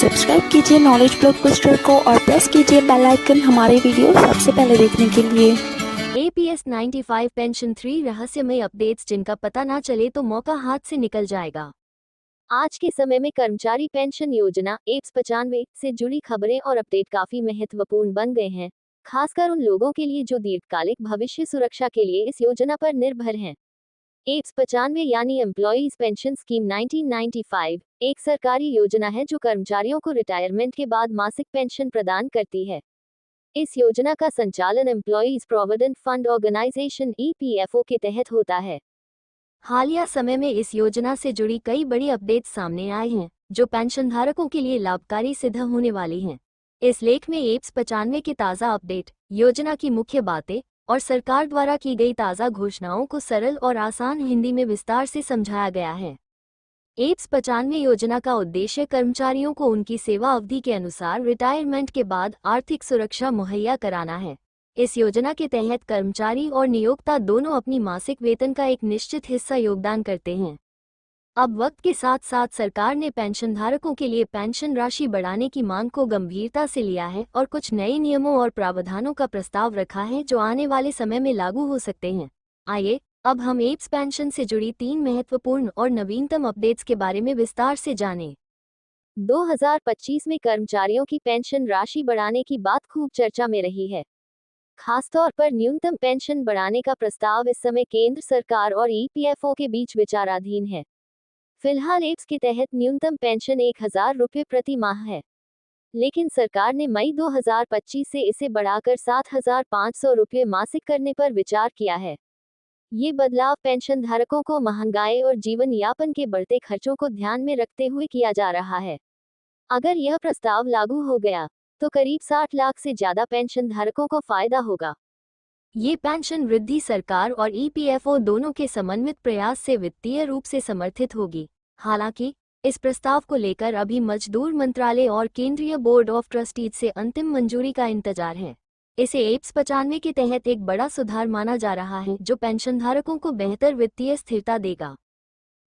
Subscribe कीजिए knowledge blockbuster को और प्रेस कीजिए बेल आइकन हमारे वीडियो सबसे पहले देखने के लिए। APS 95 पेंशन 3 रहस्यमय अपडेट्स जिनका पता ना चले तो मौका हाथ से निकल जाएगा। आज के समय में कर्मचारी पेंशन योजना एप्स 95 से जुड़ी खबरें और अपडेट काफी महत्वपूर्ण बन गए हैं, खासकर उन लोगों के लिए जो दीर्घकालिक भविष्य सुरक्षा के लिए इस योजना पर निर्भर हैं। एप्स 95 यानी एम्प्लॉयज पेंशन स्कीम 1995 एक सरकारी योजना है जो कर्मचारियों को रिटायरमेंट के बाद मासिक पेंशन प्रदान करती है। इस योजना का संचालन employees provident fund organisation EPFO के तहत होता है। हालिया समय में इस योजना से जुड़ी कई बड़ी अपडेट्स सामने आए हैं जो पेंशनधारकों के लिए लाभकारी सिद्ध होने वाली हैं। इस लेख में एप्स 95 के ताज़ा अपडेट, योजना की मुख्य बातें और सरकार द्वारा की गई ताज़ा घोषणाओं को सरल और आसान हिंदी में विस्तार से समझाया गया है। एप्स 95 योजना का उद्देश्य कर्मचारियों को उनकी सेवा अवधि के अनुसार रिटायरमेंट के बाद आर्थिक सुरक्षा मुहैया कराना है। इस योजना के तहत कर्मचारी और नियोक्ता दोनों अपनी मासिक वेतन का एक निश्चित हिस्सा योगदान करते हैं। अब वक्त के साथ साथ सरकार ने पेंशनधारकों के लिए पेंशन राशि बढ़ाने की मांग को गंभीरता से लिया है और कुछ नए नियमों और प्रावधानों का प्रस्ताव रखा है जो आने वाले समय में लागू हो सकते हैं। आइए अब हम एप्स पेंशन से जुड़ी 3 महत्वपूर्ण और नवीनतम अपडेट्स के बारे में विस्तार से जानें। 2025 में कर्मचारियों की पेंशन राशि बढ़ाने की बात खूब चर्चा में रही है। खासतौर पर न्यूनतम पेंशन बढ़ाने का प्रस्ताव इस समय केंद्र सरकार और EPFO के बीच विचाराधीन है। फिलहाल एप्स के तहत न्यूनतम पेंशन 1000 रुपये प्रति माह है, लेकिन सरकार ने मई 2025 से इसे बढ़ाकर 7500 रुपये मासिक करने पर विचार किया है। ये बदलाव पेंशनधारकों को महंगाई और जीवन यापन के बढ़ते खर्चों को ध्यान में रखते हुए किया जा रहा है। अगर यह प्रस्ताव लागू हो गया तो करीब 60 लाख से ज्यादा पेंशनधारकों को फायदा होगा। ये पेंशन वृद्धि सरकार और EPFO दोनों के समन्वित प्रयास से वित्तीय रूप से समर्थित होगी। हालांकि इस प्रस्ताव को लेकर अभी मजदूर मंत्रालय और केंद्रीय बोर्ड ऑफ ट्रस्टीज से अंतिम मंजूरी का इंतजार है। इसे एप्स 95 के तहत एक बड़ा सुधार माना जा रहा है जो पेंशनधारकों को बेहतर वित्तीय स्थिरता देगा।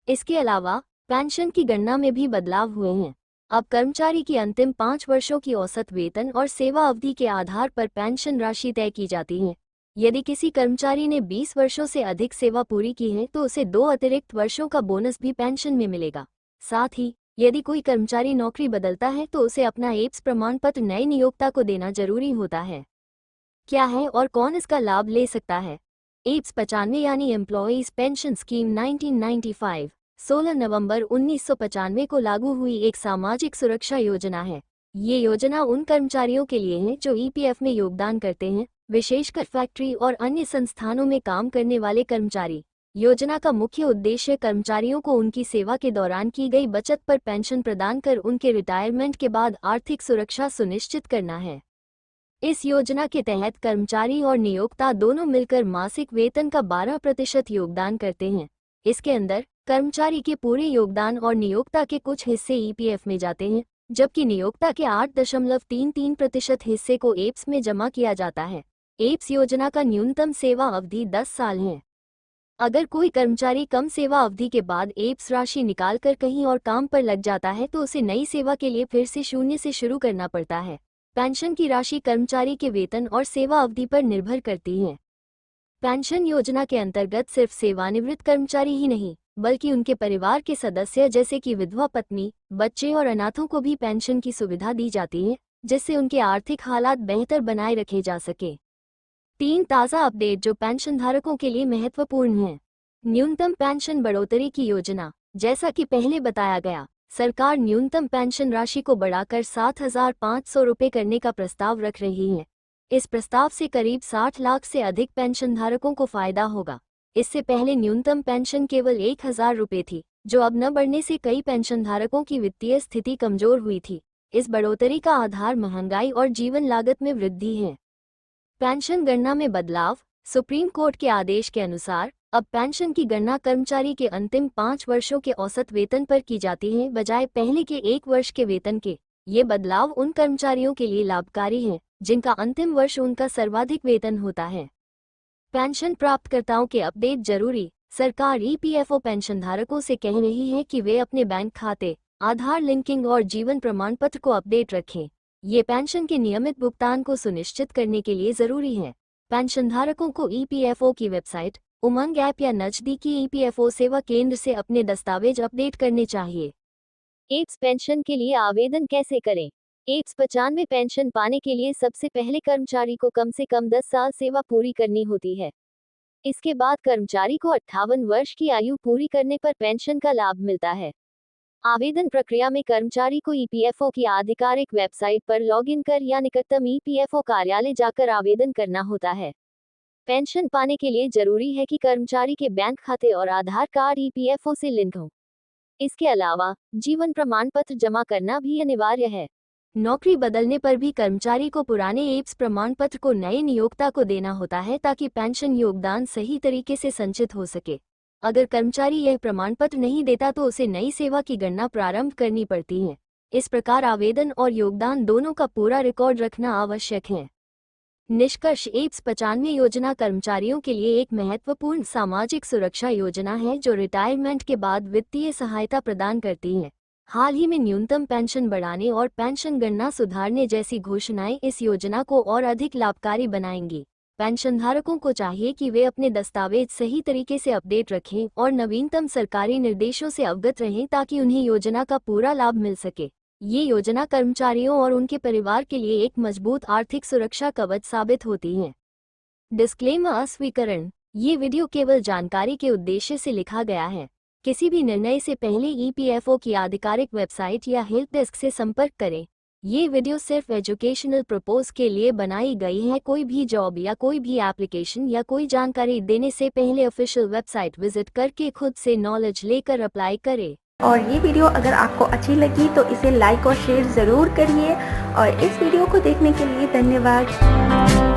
इसके अलावा पेंशन की गणना में भी बदलाव हुए हैं। अब कर्मचारी की अंतिम 5 वर्षों की औसत वेतन और सेवा अवधि के आधार पर पेंशन राशि तय की जाती है। यदि किसी कर्मचारी ने 20 वर्षों से अधिक सेवा पूरी की है तो उसे 2 अतिरिक्त वर्षों का बोनस भी पेंशन में मिलेगा। साथ ही यदि कोई कर्मचारी नौकरी बदलता है तो उसे अपना एप्स प्रमाण पत्र नए नियोक्ता को देना जरूरी होता है। क्या है और कौन इसका लाभ ले सकता है? एप्स 95 यानी एम्प्लॉयज पेंशन स्कीम 1995 16 नवंबर 1995 को लागू हुई एक सामाजिक सुरक्षा योजना है। ये योजना उन कर्मचारियों के लिए है जो EPF में योगदान करते हैं, विशेषकर फैक्ट्री और अन्य संस्थानों में काम करने वाले कर्मचारी। योजना का मुख्य उद्देश्य कर्मचारियों को उनकी सेवा के दौरान की गई बचत पर पेंशन प्रदान कर उनके रिटायरमेंट के बाद आर्थिक सुरक्षा सुनिश्चित करना है। इस योजना के तहत कर्मचारी और नियोक्ता दोनों मिलकर मासिक वेतन का 12% योगदान करते हैं। इसके अंदर कर्मचारी के पूरे योगदान और नियोक्ता के कुछ हिस्से EPF में जाते हैं, जबकि नियोक्ता के 8.33% हिस्से को एप्स में जमा किया जाता है। एप्स योजना का न्यूनतम सेवा अवधि 10 साल है। अगर कोई कर्मचारी कम सेवा अवधि के बाद एप्स राशि निकालकर कहीं और काम पर लग जाता है तो उसे नई सेवा के लिए फिर से शून्य से शुरू करना पड़ता है। पेंशन की राशि कर्मचारी के वेतन और सेवा अवधि पर निर्भर करती है। पेंशन योजना के अंतर्गत सिर्फ सेवानिवृत्त कर्मचारी ही नहीं बल्कि उनके परिवार के सदस्य जैसे कि विधवा पत्नी, बच्चे और अनाथों को भी पेंशन की सुविधा दी जाती है, जिससे उनके आर्थिक हालात बेहतर बनाए रखे जा सके। 3 ताज़ा अपडेट जो पेंशनधारकों के लिए महत्वपूर्ण हैं। न्यूनतम पेंशन बढ़ोतरी की योजना। जैसा कि पहले बताया गया, सरकार न्यूनतम पेंशन राशि को बढ़ाकर 7500 रुपये करने का प्रस्ताव रख रही है। इस प्रस्ताव से करीब 60 लाख से अधिक पेंशनधारकों को फायदा होगा। इससे पहले न्यूनतम पेंशन केवल 1000 रुपये थी, जो अब न बढ़ने से कई पेंशनधारकों की वित्तीय स्थिति कमजोर हुई थी। इस बढ़ोतरी का आधार महंगाई और जीवन लागत में वृद्धि है। पेंशन गणना में बदलाव। सुप्रीम कोर्ट के आदेश के अनुसार अब पेंशन की गणना कर्मचारी के अंतिम 5 वर्षों के औसत वेतन पर की जाती है, बजाय पहले के 1 वर्ष के वेतन के। ये बदलाव उन कर्मचारियों के लिए लाभकारी है जिनका अंतिम वर्ष उनका सर्वाधिक वेतन होता है। पेंशन प्राप्तकर्ताओं के अपडेट जरूरी। सरकार EPFO पेंशनधारकों से कह रही है कि वे अपने बैंक खाते, आधार लिंकिंग और जीवन प्रमाण पत्र को अपडेट रखें। ये पेंशन के नियमित भुगतान को सुनिश्चित करने के लिए जरूरी है। पेंशनधारकों को ईपीएफओ की वेबसाइट, उमंग ऐप या नजदीकी ईपीएफओ सेवा केंद्र से अपने दस्तावेज अपडेट करने चाहिए। एप्स पेंशन के लिए आवेदन कैसे करें? एप्स 95 पेंशन पाने के लिए सबसे पहले कर्मचारी को कम से कम 10 साल सेवा पूरी करनी होती है। इसके बाद कर्मचारी को 58 वर्ष की आयु पूरी करने पर पेंशन का लाभ मिलता है। आवेदन प्रक्रिया में कर्मचारी को ईपीएफओ की आधिकारिक वेबसाइट पर लॉगिन कर या निकटतम ईपीएफओ कार्यालय जाकर आवेदन करना होता है। पेंशन पाने के लिए जरूरी है कि कर्मचारी के बैंक खाते और आधार कार्ड ईपीएफओ से लिंक हो। इसके अलावा जीवन प्रमाण पत्र जमा करना भी अनिवार्य है। नौकरी बदलने पर भी कर्मचारी को पुराने एप्स प्रमाण पत्र को नए नियोक्ता को देना होता है ताकि पेंशन योगदान सही तरीके से संचित हो सके। अगर कर्मचारी यह प्रमाण पत्र नहीं देता तो उसे नई सेवा की गणना प्रारंभ करनी पड़ती है। इस प्रकार आवेदन और योगदान दोनों का पूरा रिकॉर्ड रखना आवश्यक है। निष्कर्ष, एप्स 95 योजना कर्मचारियों के लिए एक महत्वपूर्ण सामाजिक सुरक्षा योजना है जो रिटायरमेंट के बाद वित्तीय सहायता प्रदान करती है। हाल ही में न्यूनतम पेंशन बढ़ाने और पेंशन गणना सुधारने जैसी घोषणाएं इस योजना को और अधिक लाभकारी बनाएंगी। पेंशनधारकों को चाहिए कि वे अपने दस्तावेज सही तरीके से अपडेट रखें और नवीनतम सरकारी निर्देशों से अवगत रहें ताकि उन्हें योजना का पूरा लाभ मिल सके। ये योजना कर्मचारियों और उनके परिवार के लिए एक मजबूत आर्थिक सुरक्षा कवच साबित होती है। डिस्क्लेमर अस्वीकरण, ये वीडियो केवल जानकारी के उद्देश्य से लिखा गया है। किसी भी निर्णय से पहले ईपीएफओ की आधिकारिक वेबसाइट या हेल्प डेस्क से संपर्क करें। ये वीडियो सिर्फ एजुकेशनल पर्पस के लिए बनाई गई है। कोई भी जॉब या कोई भी एप्लीकेशन या कोई जानकारी देने से पहले ऑफिशियल वेबसाइट विजिट करके खुद से नॉलेज लेकर अप्लाई करें। और ये वीडियो अगर आपको अच्छी लगी तो इसे लाइक और शेयर ज़रूर करिए और इस वीडियो को देखने के लिए धन्यवाद।